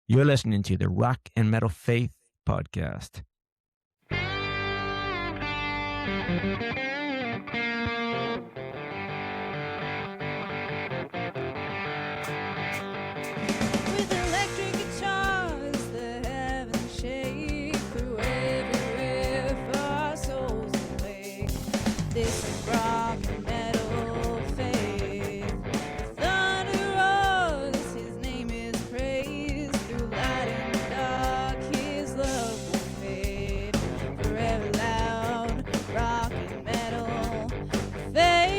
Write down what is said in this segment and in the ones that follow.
You're listening to the Rock and Metal Faith Podcast. With electric guitars, the heavens shake through every riff, our souls awake. This is rock and metal faith. The thunder roars, his name is praised. Through light and dark, his love will fade. Forever loud, rock and metal faith.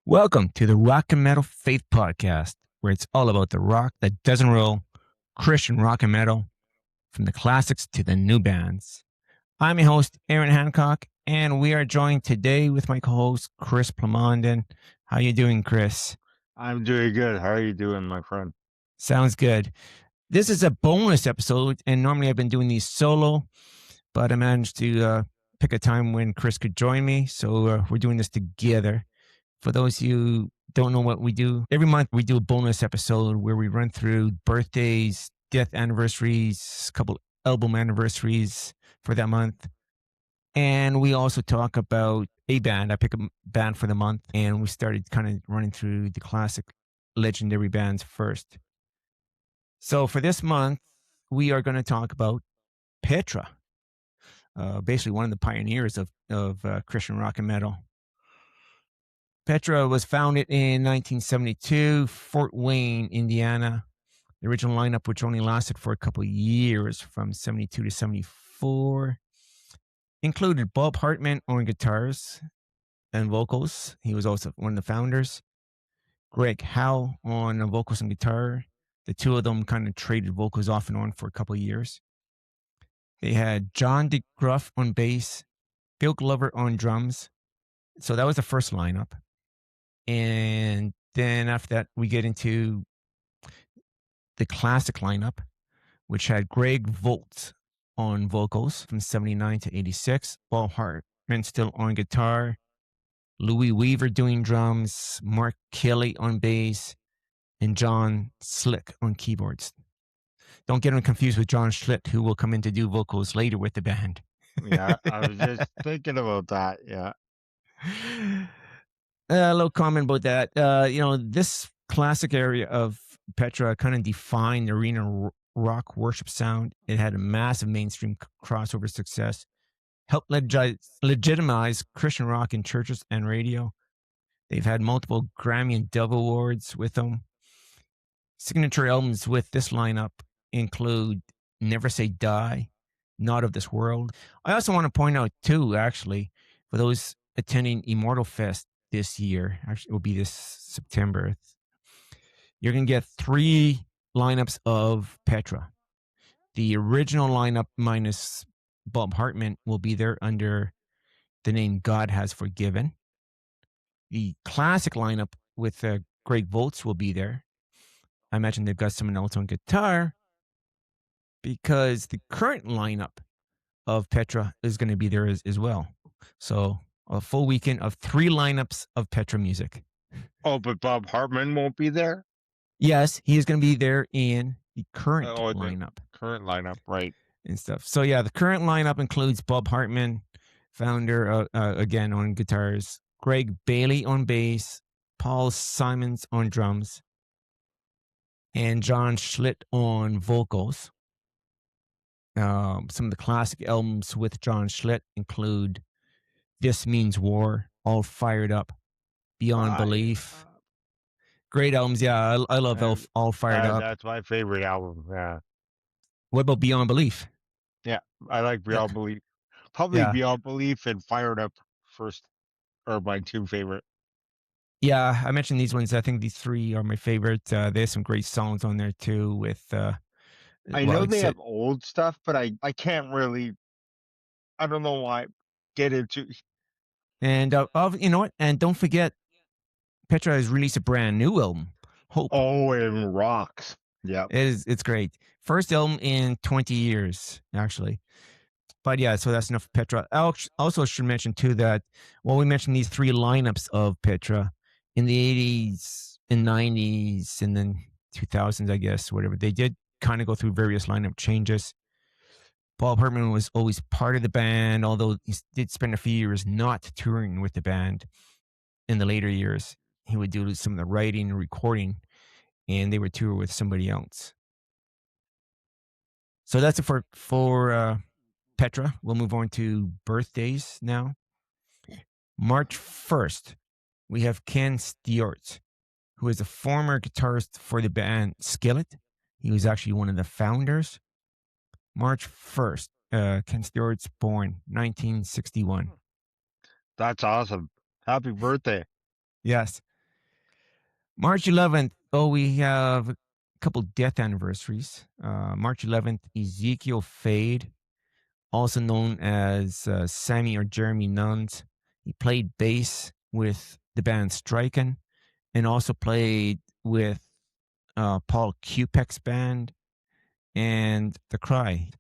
Welcome to the Rock and Metal Faith Podcast, where it's all about the rock that doesn't roll, Christian rock and metal, from the classics to the new bands. I'm your host, Aaron Hancock, and we are joined today with my co-host, Chris Plamondon. How you doing, Chris? I'm doing good. How are you doing, my friend? Sounds good. This is a bonus episode, and normally I've been doing these solo, but I managed to pick a time when Chris could join me, so we're doing this together. For those of you who don't know what we do, every month we do a bonus episode where we run through birthdays, death anniversaries, a couple album anniversaries for that month. And we also talk about a band. I pick a band for the month, and we started kind of running through the classic legendary bands first. So for this month, we are going to talk about Petra, basically one of the pioneers of Christian rock and metal. Petra was founded in 1972, Fort Wayne, Indiana. The original lineup, which only lasted for a couple of years from 72 to 74, included Bob Hartman on guitars and vocals. He was also one of the founders. Greg Howe on vocals and guitar. The two of them kind of traded vocals off and on for a couple of years. They had John DeGruff on bass, Bill Glover on drums. So that was the first lineup. And then after that, we get into the classic lineup, which had Greg Volt on vocals from 79 to 86, Bob Hartman still on guitar, Louis Weaver doing drums, Mark Kelly on bass, and John Slick on keyboards. Don't get him confused with John Schlitt, who will come in to do vocals later with the band. Yeah, I was just thinking about that. Yeah. A little comment about that. This classic area of Petra kind of defined arena rock worship sound. It had a massive mainstream crossover success, helped legitimize Christian rock in churches and radio. They've had multiple Grammy and Dove Awards with them. Signature albums with this lineup include Never Say Die, Not of This World. I also want to point out, too, actually, for those attending Immortal Fest this year, actually it will be this September, you're going to get 3 lineups of Petra. The original lineup minus Bob Hartman will be there under the name God Has Forgiven. The classic lineup with Greg Volts will be there. I imagine they've got someone else on guitar, because the current lineup of Petra is going to be there as well. So a full weekend of 3 lineups of Petra music. Oh, but Bob Hartman won't be there? Yes, he is going to be there in the current lineup. Current lineup, right. And stuff. So yeah, the current lineup includes Bob Hartman, founder, again on guitars, Greg Bailey on bass, Paul Simons on drums, and John Schlitt on vocals. Some of the classic albums with John Schlitt include This Means War, All Fired Up, Beyond Belief. Great albums, yeah. I love All Fired Up. That's my favorite album, yeah. What about Beyond Belief? Yeah, I like Beyond Belief. Probably Beyond Belief and Fired Up first are my 2 favorite. Yeah, I mentioned these ones. I think these 3 are my favorite. There's some great songs on there, too, with... I know they have old stuff, but I can't really, I don't know why, get into. And you know what? And don't forget, Petra has released a brand new album, Hope. Oh, it rocks. Yeah, it's great. First album in 20 years, actually. But yeah, so that's enough of Petra. I also should mention too that while we mentioned these three lineups of Petra in the 80s and 90s and then 2000s, I guess, whatever, they did kind of go through various lineup changes. Paul Hartman was always part of the band, although he did spend a few years not touring with the band in the later years. He would do some of the writing and recording, and they would tour with somebody else. So that's it for Petra. We'll move on to birthdays now. March 1st, we have Ken Stewart, who is a former guitarist for the band Skillet. He was actually one of the founders. March 1st, Ken Stewart's born, 1961. That's awesome. Happy birthday. Yes. March 11th, we have a couple death anniversaries. March 11th, Ezekiel Fade, also known as Sammy or Jeremy Nuns. He played bass with the band Striken and also played with Paul Kupek's band and The Cry.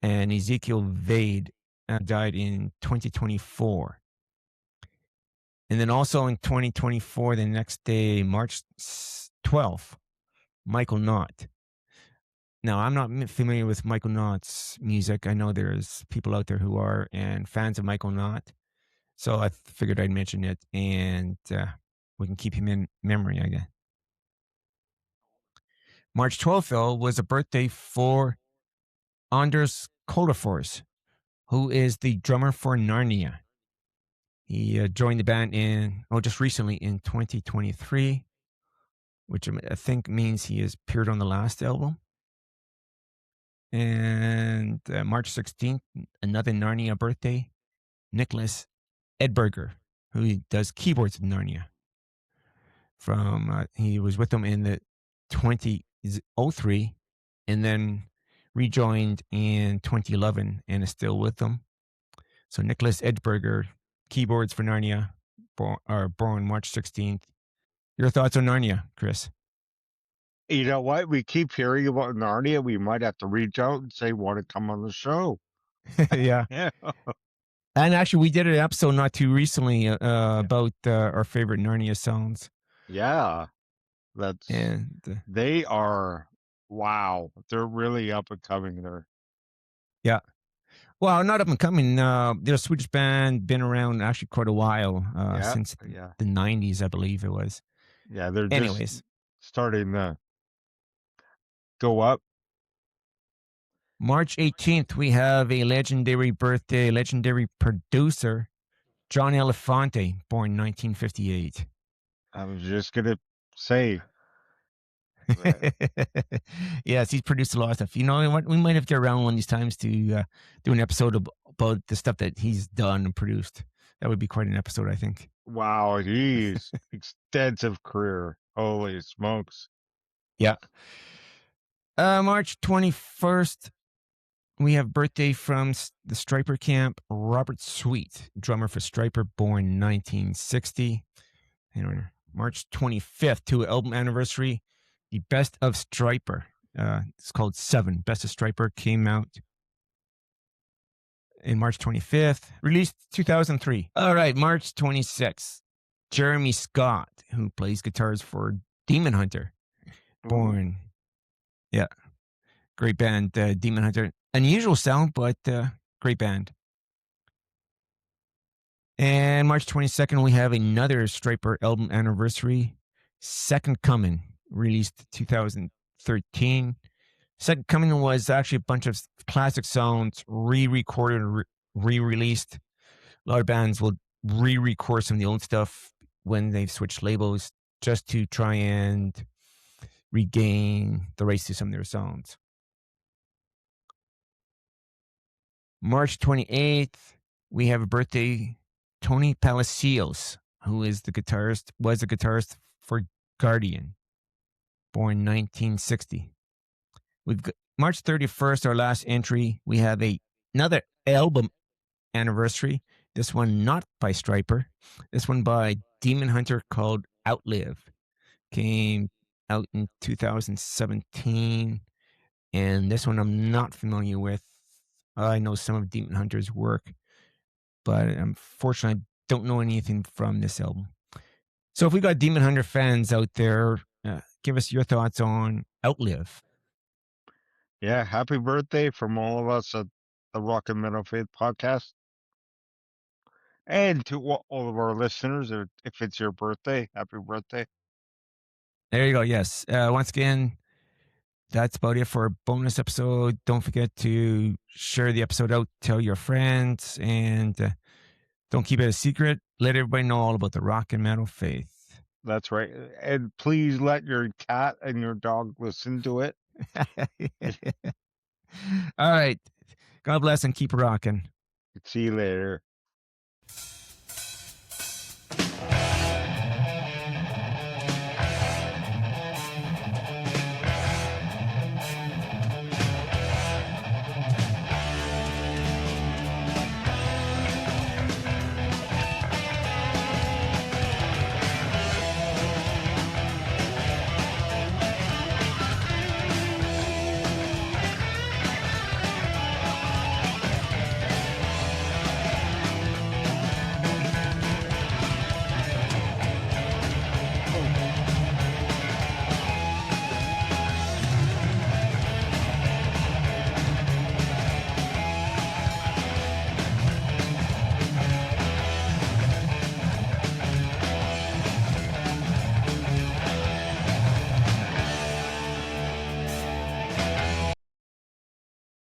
And Ezekiel Vade died in 2024. And then also in 2024, the next day, March 12th, Michael Knott. Now, I'm not familiar with Michael Knott's music. I know there's people out there who are and fans of Michael Knott. So I figured I'd mention it and we can keep him in memory, I guess. March 12th, though, was a birthday for Anders Kolafors, who is the drummer for Narnia. He joined the band just recently in 2023, which I think means he has appeared on the last album. And March 16th, another Narnia birthday, Nicholas Edberger, who does keyboards in Narnia. He was with them in the 2003 and then rejoined in 2011 and is still with them. So Nicholas Edberger, keyboards for Narnia, born March 16th. Your thoughts on Narnia, Chris? You know what? We keep hearing about Narnia. We might have to reach out and say, want to come on the show. Yeah. Yeah. And actually, we did an episode not too recently about our favorite Narnia songs. Yeah. They are, wow. They're really up and coming there. Yeah. Well, not up and coming. They're a Swedish band, been around actually quite a while, since the 90s, I believe it was. Yeah, they're Anyways, just starting to go up. March 18th, we have a legendary birthday, legendary producer, John Elefante, born 1958. I was just going to say. Yes, he's produced a lot of stuff. You know what? We might have to get around one of these times to do an episode about the stuff that he's done and produced. That would be quite an episode, I think. Wow, geez. Extensive career. Holy smokes. Yeah. March 21st, we have birthday from the Striper camp, Robert Sweet, drummer for Striper, born 1960. And March 25th, to album anniversary, the Best of Striper. It's called 7. Best of Striper came out in March 25th, released 2003. All right, March 26th, Jeremy Scott, who plays guitars for Demon Hunter, born. Yeah, great band, Demon Hunter. Unusual sound, but great band. And March 22nd, we have another Striper album anniversary, Second Coming, released 2013. Second Coming was actually a bunch of classic songs re-recorded and re-released. A lot of bands will re-record some of the old stuff when they've switched labels just to try and regain the rights to some of their songs. March 28th, we have a birthday, Tony Palacios, who was a guitarist for Guardian, born 1960. We've got March 31st, our last entry. We have another album anniversary. This one not by Striper. This one by Demon Hunter, called Outlive. Came out in 2017. And this one I'm not familiar with. I know some of Demon Hunter's work, but unfortunately, I don't know anything from this album. So if we got Demon Hunter fans out there, give us your thoughts on Outlive. Yeah, happy birthday from all of us at the Rock and Metal Faith podcast. And to all of our listeners, if it's your birthday, happy birthday. There you go. Yes. Once again, that's about it for a bonus episode. Don't forget to share the episode out, tell your friends, and don't keep it a secret. Let everybody know all about the rock and metal faith. That's right. And please let your cat and your dog listen to it. All right. God bless and keep rocking. See you later.